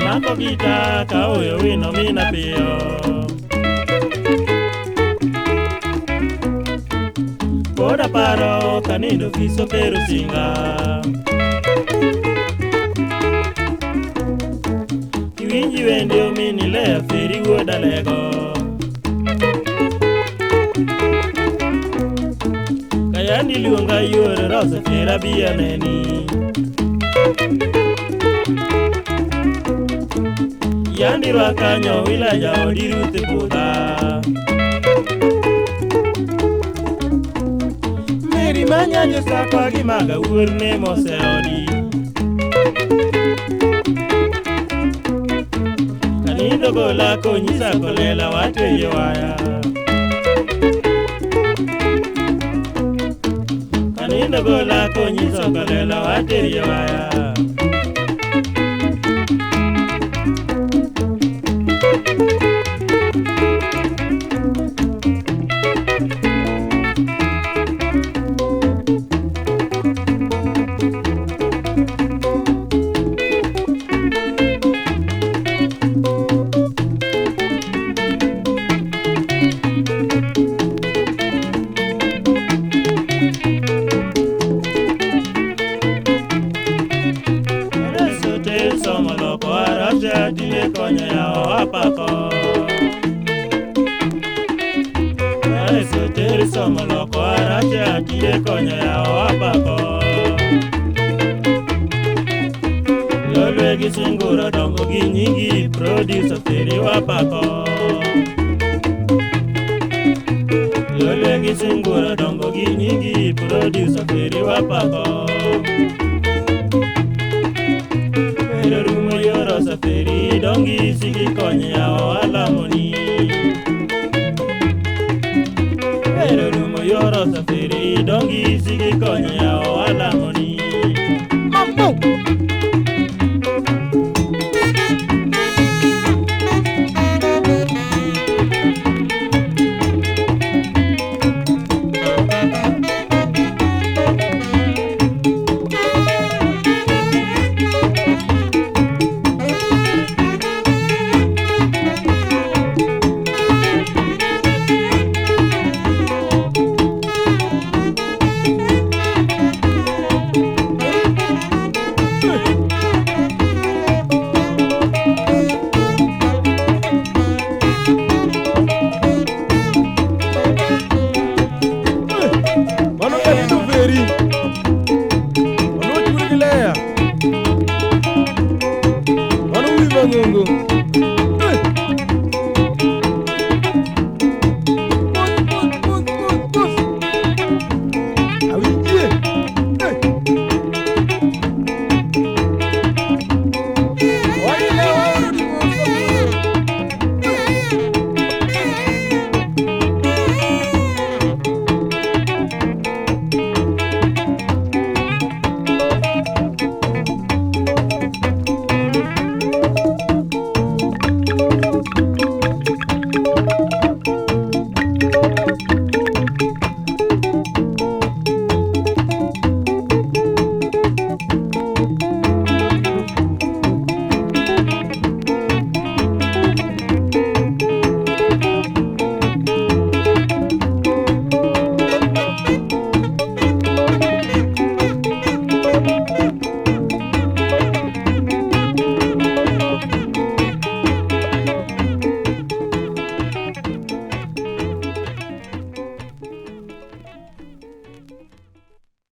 Mako gita ka oyo wino mina piyo. Koda paro kanindo fiso pero singa. Kiwinji wende omini lea feri woda lego. Kayandi luonga yore rosa fera biya neni. Yandi rwakanyo wilaja odirute puda. Meri manyanyo sakwa gimaga urne mose odi. Kanindo gola konyisa kolela wateye waya. Kanindo gola konyisa kolela wateye waya. Dile konya ya apako. Eso teri somolo ko aracha dile konya ya apako. Lolwegi singura dongo ginyigi producer feri wapako. Lolwegi singura dongo ginyigi producer feri wapako. Safari dongi sigi konya wala moni. Pero rumo yoro safari dongi sigi konya wala moni. Mambo.